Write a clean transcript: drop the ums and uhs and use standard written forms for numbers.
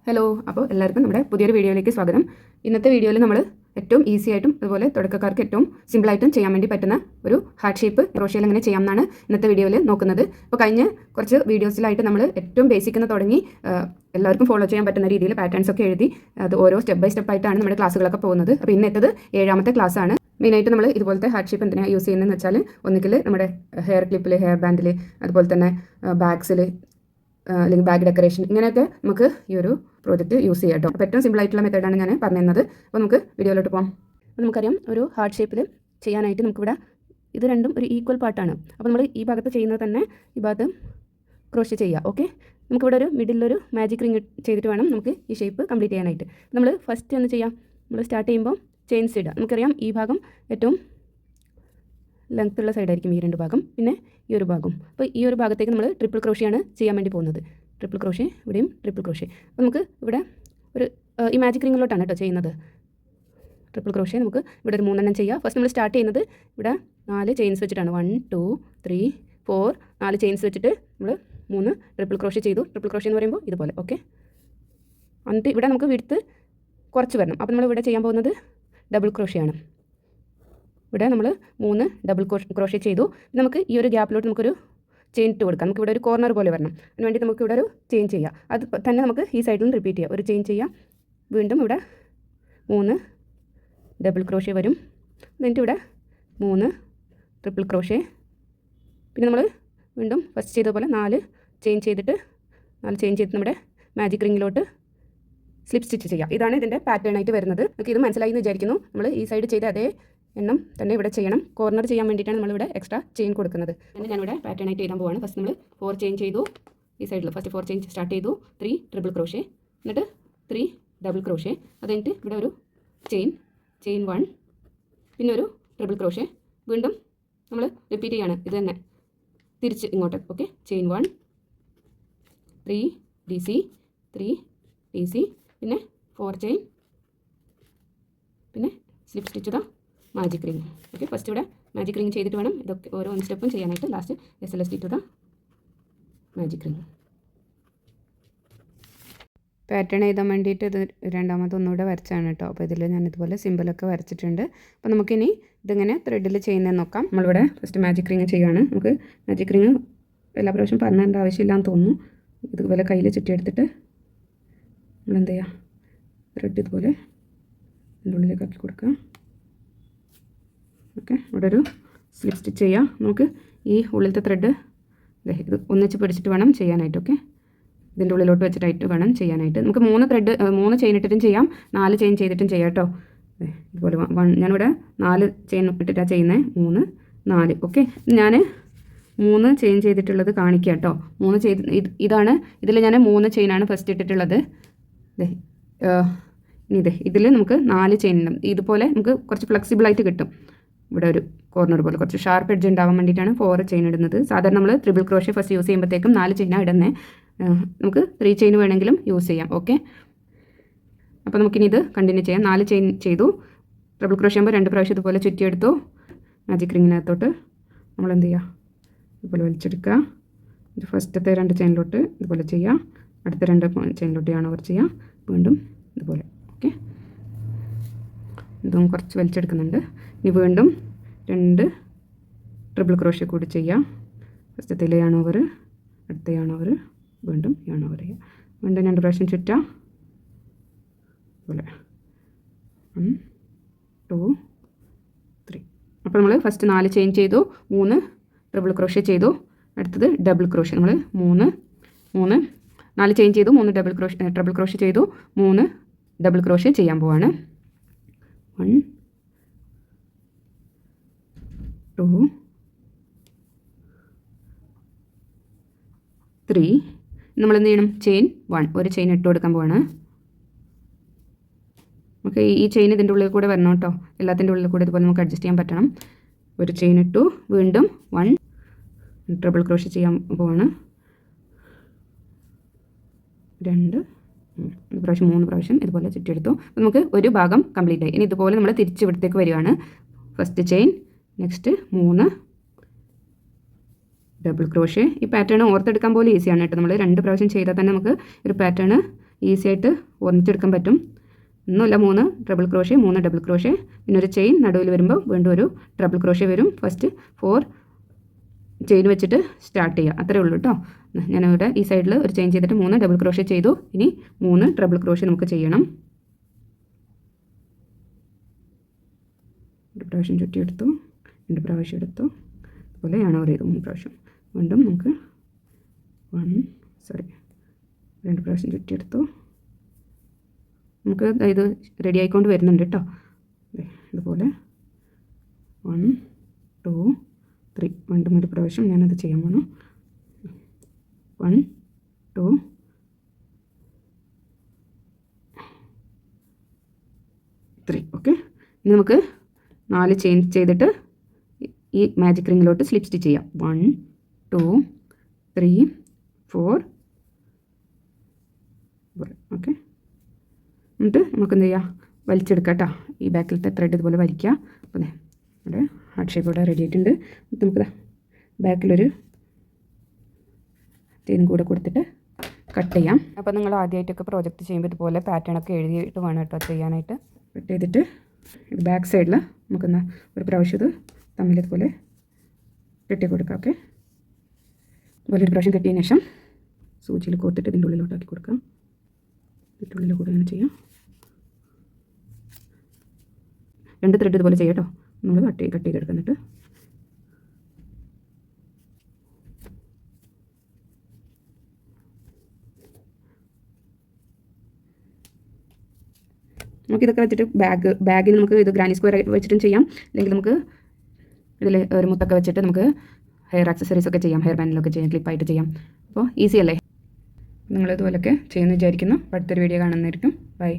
Hello, അപ്പോൾ എല്ലാവർക്കും നമ്മുടെ പുതിയൊരു വീഡിയോയിലേക്ക് സ്വാഗതം. ഇന്നത്തെ വീഡിയോയിൽ നമ്മൾ ഏറ്റവും ഈസി ആയിട്ടും അതുപോലെ തുടക്കക്കാർക്ക് ഏറ്റവും സിമ്പിളായിട്ടും ചെയ്യാൻ വേണ്ടി പറ്റുന്ന ഒരു ഹാർട്ട് ഷേപ്പ് ക്രോഷ്യയിൽ എങ്ങനെ ചെയ്യാമെന്നാണ് ഇന്നത്തെ വീഡിയോയിൽ നോക്കുന്നത്. അപ്പോൾ കഴിഞ്ഞ കുറച്ച് വീഡിയോസിലായിട്ട് നമ്മൾ ഏറ്റവും ബേസിക് എന്ന് തുടങ്ങി എല്ലാവർക്കും ഫോളോ ചെയ്യാൻ പറ്റുന്ന രീതിയിൽ പാറ്റേൺസ് ഒക്കെ എഴുതി അത് ഓരോ സ്റ്റെപ്പ് ബൈ സ്റ്റെപ്പ് ആയിട്ടാണ് നമ്മുടെ ക്ലാസ്സുകളൊക്കെ പോകുന്നത്. അപ്പോൾ ഇന്നത്തേത് 7ാമത്തെ ക്ലാസ്സാണ്. മെയിനായിട്ട് നമ്മൾ ഇതുപോലത്തെ ഹാർട്ട് ഷേപ്പ് എന്തിനാണ് യൂസ് ചെയ്യുന്നതെന്ന് വെച്ചാൽ ഒന്നുകിൽ നമ്മുടെ ഹെയർ ക്ലിപ്പിൽ, ഹെയർ ബാൻഡിൽ, അതുപോലെ തന്നെ ബാഗ്സിൽ അല്ലെങ്കിൽ ബാഗ് ഡെക്കറേഷൻ, ഇങ്ങനെയൊക്കെ നമുക്ക് ഈ ഒരു പ്രോജക്റ്റ് യൂസ് ചെയ്യാം കേട്ടോ. അപ്പോൾ ഏറ്റവും സിമ്പിൾ ആയിട്ടുള്ള മെത്തേഡാണ് ഞാൻ പറഞ്ഞിരുന്നത്. അപ്പോൾ നമുക്ക് വീഡിയോയിലോട്ട് പോകാം. അപ്പോൾ നമുക്കറിയാം, ഒരു ഹാർട്ട് ഷേപ്പിൽ ചെയ്യാനായിട്ട് നമുക്കിവിടെ ഇത് രണ്ടും ഒരു ഈക്വൽ പാർട്ടാണ്. അപ്പോൾ നമ്മൾ ഈ ഭാഗത്ത് ചെയ്യുന്നത് തന്നെ ഈ ഭാഗത്ത് ക്രോഷ്യ ചെയ്യുക. ഓക്കെ, നമുക്കിവിടെ ഒരു മിഡിലൊരു മാജിക് റിങ് ചെയ്തിട്ട് വേണം നമുക്ക് ഈ ഷേപ്പ് കംപ്ലീറ്റ് ചെയ്യാനായിട്ട്. നമ്മൾ ഫസ്റ്റ് ഒന്ന് ചെയ്യാം. നമ്മൾ സ്റ്റാർട്ട് ചെയ്യുമ്പോൾ ചെയിൻസ് ഇടുക. നമുക്കറിയാം ഈ ഭാഗം ഏറ്റവും ലെങ്ത് ഉള്ള സൈഡായിരിക്കും ഈ രണ്ട് ഭാഗം, പിന്നെ ഈ ഒരു ഭാഗം. അപ്പോൾ ഈ ഒരു ഭാഗത്തേക്ക് നമ്മൾ ട്രിപ്പിൾ ക്രോഷ്യയാണ് ചെയ്യാൻ വേണ്ടി പോകുന്നത്. ട്രിപ്പിൾ ക്രോഷ്യ, ഇവിടെയും ട്രിപ്പിൾ ക്രോഷ്യ. അപ്പോൾ നമുക്ക് ഇവിടെ ഒരു ഈ മാജിക് റിങ്ങിലോട്ടാണ് കേട്ടോ ചെയ്യുന്നത്. ട്രിപ്പിൾ ക്രോഷ്യ നമുക്ക് ഇവിടെ ഒരു 3 ചെയ്യാം. ഫസ്റ്റ് നമ്മൾ സ്റ്റാർട്ട് ചെയ്യുന്നത് ഇവിടെ 4 ചെയിൻസ് വെച്ചിട്ടാണ്. 1 2 3 4 4 ചെയിൻസ് വെച്ചിട്ട് നമ്മൾ 3 ട്രിപ്പിൾ ക്രോഷ്യ ചെയ്തു. ട്രിപ്പിൾ ക്രോഷ്യ എന്ന് പറയുമ്പോൾ ഇതുപോലെ. ഓക്കെ, എന്നിട്ട് ഇവിടെ നമുക്ക് വിഡ്ത്ത് കുറച്ച് വരണം. അപ്പോൾ നമ്മൾ ഇവിടെ ചെയ്യാൻ പോകുന്നത് ഡബിൾ ക്രോഷ്യയാണ്. ഇവിടെ നമ്മൾ 3 ഡബിൾ ക്രോഷ്യ ചെയ്തു. നമുക്ക് ഈ ഒരു ഗ്യാപ്പിലോട്ട് നമുക്കൊരു ചെയിൻ ഇട്ട് കൊടുക്കാം. നമുക്ക് ഇവിടെ ഒരു കോർണർ പോലെ വരണം. അതിന് വേണ്ടി നമുക്ക് ഇവിടെ ഒരു ചെയിൻ ചെയ്യാം. അത് തന്നെ നമുക്ക് ഈ സൈഡിലും റിപ്പീറ്റ് ചെയ്യാം. ഒരു ചെയിൻ ചെയ്യാം. വീണ്ടും ഇവിടെ 3 ഡബിൾ ക്രോഷ്യ വരും. എന്നിട്ട് ഇവിടെ 3 ട്രിപ്പിൾ ക്രോഷ്യ. പിന്നെ നമ്മൾ വീണ്ടും ഫസ്റ്റ് ചെയ്ത പോലെ 4 ചെയിൻ ചെയ്തിട്ട് നമ്മുടെ മാജിക് റിങ്ങിലോട്ട് സ്ലിപ്പ് സ്റ്റിച്ച് ചെയ്യാം. ഇതാണ് ഇതിൻ്റെ പാറ്റേൺ ആയിട്ട് വരുന്നത്. നമുക്ക് ഇത് മനസ്സിലായി എന്ന് വിചാരിക്കുന്നു. നമ്മൾ ഈ സൈഡ് ചെയ്ത അതേ എണ്ണം തന്നെ ഇവിടെ ചെയ്യണം. കോർണർ ചെയ്യാൻ വേണ്ടിയിട്ടാണ് നമ്മളിവിടെ എക്സ്ട്രാ ചെയിൻ കൊടുക്കുന്നത്. പിന്നെ ഞാനിവിടെ പാറ്റേൺ ആയിട്ട് എഴുതാൻ പോവാണ്. ഫസ്റ്റ് നമ്മൾ 4 ചെയിൻ ചെയ്തു. ഈ സൈഡിൽ ഫസ്റ്റ് 4 ചെയിൻ സ്റ്റാർട്ട് ചെയ്തു. 3 ട്രിപ്പിൾ ക്രോഷ്യ, എന്നിട്ട് 3 ഡബിൾ ക്രോഷ്യ. അത് കഴിഞ്ഞിട്ട് ഇവിടെ ഒരു ചെയിൻ 1, പിന്നെ ഒരു ട്രിപ്പിൾ ക്രോഷ്യ. വീണ്ടും നമ്മൾ റിപ്പീറ്റ് ചെയ്യാണ്. ഇത് തന്നെ തിരിച്ച് ഇങ്ങോട്ട്. ഓക്കെ, ചെയിൻ 1, 3 DC, 3 DC, പിന്നെ 4 ചെയിൻ, പിന്നെ slip stitch the magic ring. Okay, first ഇവിടെ മാജിക് റിങ് ചെയ്തിട്ട് വേണം ഇതൊക്കെ ഓരോ സ്റ്റെപ്പും ചെയ്യാനായിട്ട്. Last SLST to the magic ring. Pattern എഴുതാൻ വേണ്ടിയിട്ട് ഇത് രണ്ടാമത് ഒന്നുകൂടെ വരച്ചാണ് കേട്ടോ. അപ്പോൾ ഇതിൽ ഞാൻ ഇതുപോലെ സിമ്പിളൊക്കെ വരച്ചിട്ടുണ്ട്. അപ്പോൾ നമുക്കിനി ഇതിങ്ങനെ ത്രെഡിൽ ചെയ്യുന്നതെന്ന് നോക്കാം. നമ്മളിവിടെ ഫസ്റ്റ് മാജിക് റിങ് ചെയ്യുകയാണ്. നമുക്ക് മാജിക് റിങ് എല്ലാ പ്രാവശ്യം പറഞ്ഞതിൻ്റെ ആവശ്യമില്ലാന്ന് തോന്നുന്നു. ഇതുപോലെ കയ്യിൽ ചുറ്റിയെടുത്തിട്ട് നമ്മളെന്ത് ചെയ്യുക, ത്രെഡ് ഇതുപോലെ ഇതിൻ്റെ ഉള്ളിലേക്ക് ആക്കി കൊടുക്കുക. ഓക്കെ, ഇവിടെ ഒരു സ്ലിപ്പ് സ്റ്റിച്ച് ചെയ്യാം. നമുക്ക് ഈ ഉള്ളിലത്തെ ത്രെഡ് ഇത് ഒന്നിച്ച് പിടിച്ചിട്ട് വേണം ചെയ്യാനായിട്ട്. ഓക്കെ, ഇതിൻ്റെ ഉള്ളിലോട്ട് വെച്ചിട്ടായിട്ട് വേണം ചെയ്യാനായിട്ട്. നമുക്ക് 3 ചെയിൻ ഇട്ടിട്ടും ചെയ്യാം, 4 ചെയിൻ ചെയ്തിട്ടും ചെയ്യാം കേട്ടോ. ഇതുപോലെ ഞാനിവിടെ 4 ചെയിൻ ഇട്ടിട്ടാണ് ചെയ്യുന്നത്. 3 4. ഓക്കെ, ഞാൻ 3 ചെയിൻ ചെയ്തിട്ടുള്ളത് കാണിക്കാം കേട്ടോ. 3 ചെയ്ത് ഇതാണ്. ഇതിൽ ഞാൻ 3 ചെയിനാണ് ഫസ്റ്റ് ഇട്ടിട്ടുള്ളത്. ഇനി ഇതിൽ നമുക്ക് 4 ചെയിൻ ഉണ്ട്. ഇതുപോലെ നമുക്ക് കുറച്ച് ഫ്ലെക്സിബിളായിട്ട് കിട്ടും. ഇവിടെ ഒരു കോർണർ പോലെ കുറച്ച് ഷാർപ്പ് എഡ്ജ് ഉണ്ടാവാൻ വേണ്ടിയിട്ടാണ് 4 ചെയിൻ ഇടുന്നത്. സാധാരണ നമ്മൾ ട്രിപ്പിൾ ക്രോഷ്യ ഫസ്റ്റ് യൂസ് ചെയ്യുമ്പോഴത്തേക്കും 4 ചെയിനാണ് ഇടുന്നത്. നമുക്ക് 3 ചെയിൻ വേണമെങ്കിലും യൂസ് ചെയ്യാം. ഓക്കെ, അപ്പോൾ നമുക്കിനി ഇത് കണ്ടിന്യൂ ചെയ്യാം. 4 ചെയിൻ ചെയ്തു. ട്രിപ്പിൾ ക്രോഷ്യ ആകുമ്പോൾ 2 പ്രാവശ്യം ഇതുപോലെ ചുറ്റിയെടുത്തു. മാജിക് റിങ്ങിനകത്തോട്ട് നമ്മൾ എന്ത് ചെയ്യുക, ഇതുപോലെ വലിച്ചെടുക്കുക. ഇത് ഫസ്റ്റത്തെ 2 ചെയിനിലോട്ട് ഇതുപോലെ ചെയ്യുക. അടുത്ത 2 ചെയിനിലോട്ട് ഓവർ ചെയ്യുക. വീണ്ടും ഇതുപോലെ. ഓക്കെ, ഇതും കുറച്ച് വലിച്ചെടുക്കുന്നുണ്ട്. ഇനി വീണ്ടും 2 ട്രിപ്പിൾ ക്രോഷ്യ കൂടി ചെയ്യാം. ഫസ്റ്റത്തെ ഓവർ, അടുത്ത ഓവർ, വീണ്ടും ഓവർ ചെയ്യുക. വീണ്ടും 2 പ്രാവശ്യം ചുറ്റാം. അതുപോലെ 1 2 3. അപ്പോൾ നമ്മൾ ഫസ്റ്റ് 4 ചെയിൻ ചെയ്തു, 3 ട്രിപ്പിൾ ക്രോഷ്യ ചെയ്തു. അടുത്തത് ഡബിൾ ക്രോഷ്യ. നമ്മൾ 4 ചെയിൻ ചെയ്തു, 3 ട്രിപ്പിൾ ക്രോഷ്യ ചെയ്തു, 3 ഡബിൾ ക്രോഷ്യ ചെയ്യാൻ പോവാണ്. 1 2 3. നമ്മൾ എന്ത് ചെയ്യണം, ചെയിൻ 1 ഒരു ചെയിൻ ഇട്ട് കൊടുക്കാൻ പോവാണ്. നമുക്ക് ഈ ചെയിൻ ഇതിൻ്റെ ഉള്ളിൽ കൂടെ വരണം കേട്ടോ. എല്ലാത്തിൻ്റെ ഉള്ളിൽ കൂടെ ഇതുപോലെ നമുക്ക് അഡ്ജസ്റ്റ് ചെയ്യാൻ പറ്റണം. ഒരു ചെയിൻ ഇട്ടു, വീണ്ടും 1 ട്രിപ്പിൾ ക്രോഷ്യ ചെയ്യാൻ പോവാണ്. 2 പ്രാവശ്യം 3 പ്രാവശ്യം ഇതുപോലെ ചുറ്റിയെടുത്തു. അപ്പോൾ നമുക്ക് ഒരു ഭാഗം കംപ്ലീറ്റ് ആയി. ഇനി ഇതുപോലെ നമ്മൾ തിരിച്ച് ഇവിടത്തേക്ക് വരികയാണ്. First chain, next 3 double crochet. ഈ പാറ്റേൺ ഓർത്തെടുക്കാൻ പോലും ഈസിയാണ് കേട്ടോ. നമ്മൾ 2 പ്രാവശ്യം ചെയ്താൽ തന്നെ നമുക്ക് ഒരു പാറ്റേൺ ഈസി ആയിട്ട് ഒന്നിച്ചെടുക്കാൻ പറ്റും. ഒന്നുമില്ല, 3 ട്രിപ്പിൾ ക്രോഷ്യ, 3 ഡബിൾ ക്രോഷ്യ, പിന്നെ ഒരു ചെയിൻ നടുവിൽ വരുമ്പോൾ വീണ്ടും ഒരു ട്രിപ്പിൾ ക്രോഷ്യ വരും. ഫസ്റ്റ് 4 ചെയിൻ വെച്ചിട്ട് സ്റ്റാർട്ട് ചെയ്യുക. അത്രേ ഉള്ളൂ കേട്ടോ. ഞാനിവിടെ ഈ സൈഡിൽ ഒരു ചെയിൻ ചെയ്തിട്ട് 3 ഡബിൾ ക്രോഷ്യ ചെയ്തു. ഇനി 3 ട്രിപ്പിൾ ക്രോഷ്യ നമുക്ക് ചെയ്യണം. ഒരു പ്രാവശ്യം ചുറ്റിയെടുത്തു, 2 പ്രാവശ്യം എടുത്തു, അതുപോലെ യാണോർ ചെയ്തു 3 പ്രാവശ്യം. വീണ്ടും നമുക്ക് 2 പ്രാവശ്യം ചുറ്റിയെടുത്തു. നമുക്ക് ഇത് റെഡി ആയിക്കൊണ്ട് വരുന്നുണ്ട് കേട്ടോ. ഇതുപോലെ 1 2 3 വീണ്ടും 1 പ്രാവശ്യം ഞാനത് ചെയ്യാൻ പോകണം. 1 2 3. ഓക്കെ, ഇനി നമുക്ക് 4 ചെയിൻ ചെയ്തിട്ട് ഈ മാജിക് റിങ്ങിലോട്ട് സ്ലിപ്പ് സ്റ്റിച്ച് ചെയ്യാം. 1 2 3 4. ഓക്കെ, എന്നിട്ട് നമുക്ക് എന്ത് ചെയ്യുക, വലിച്ചെടുക്കാം കേട്ടോ. ഈ ബാക്കിലത്തെ ത്രെഡ് ഇതുപോലെ വലിക്കുക. അപ്പോൾ നമ്മുടെ ഹാർട്ട് ഷേപ്പ് ഇവിടെ റെഡി ആയിട്ടുണ്ട്. നമുക്ക് ബാക്കിലൊരു ചെയിൻ കൂടെ കൊടുത്തിട്ട് കട്ട് ചെയ്യാം. അപ്പോൾ നിങ്ങൾ ആദ്യമായിട്ടൊക്കെ പ്രോജക്റ്റ് ചെയ്യുമ്പോൾ ഇതുപോലെ പാറ്റേണൊക്കെ എഴുതിയിട്ട് വേണം കേട്ടോ ചെയ്യാനായിട്ട്. കട്ട് ചെയ്തിട്ട് ഇത് ബാക്ക് സൈഡിൽ നമുക്കൊന്ന് ഒരു പ്രാവശ്യം ഇത് തമ്മിൽ ഇതുപോലെ കെട്ടി കൊടുക്കാം. ഓക്കെ, ഇതുപോലെ ഒരു പ്രാവശ്യം കെട്ടിയതിന് ശേഷം സൂചിയിൽ കോർത്തിട്ട് ഇതിൻ്റെ ഉള്ളിലോട്ടാക്കി കൊടുക്കാം. ഇതിൻ്റെ ഉള്ളിൽ കൂടെ അങ്ങനെ ചെയ്യാം. 2 ത്രെഡ് ഇതുപോലെ ചെയ്യാം കേട്ടോ. നമ്മൾ കട്ട് ചെയ്തെടുക്കാം. എന്നിട്ട് നമുക്കിതൊക്കെ വെച്ചിട്ട് ബാഗിൽ നമുക്ക് ഇത് ഗ്രാനി സ്ക്വയർ വെച്ചിട്ടും ചെയ്യാം. അല്ലെങ്കിൽ നമുക്ക് ഇതിൽ ഒരു മുത്തൊക്കെ വെച്ചിട്ട് നമുക്ക് ഹെയർ ആക്സസറീസ് ഒക്കെ ചെയ്യാം, ഹെയർ ബാൻഡിലൊക്കെ ചെയ്യാം, ക്ലിപ്പായിട്ട് ചെയ്യാം. അപ്പോൾ ഈസി അല്ലേ? നിങ്ങളിതുപോലൊക്കെ ചെയ്യുമെന്ന് വിചാരിക്കുന്നു. അടുത്തൊരു വീഡിയോ കാണുന്നതായിരിക്കും. ബൈ.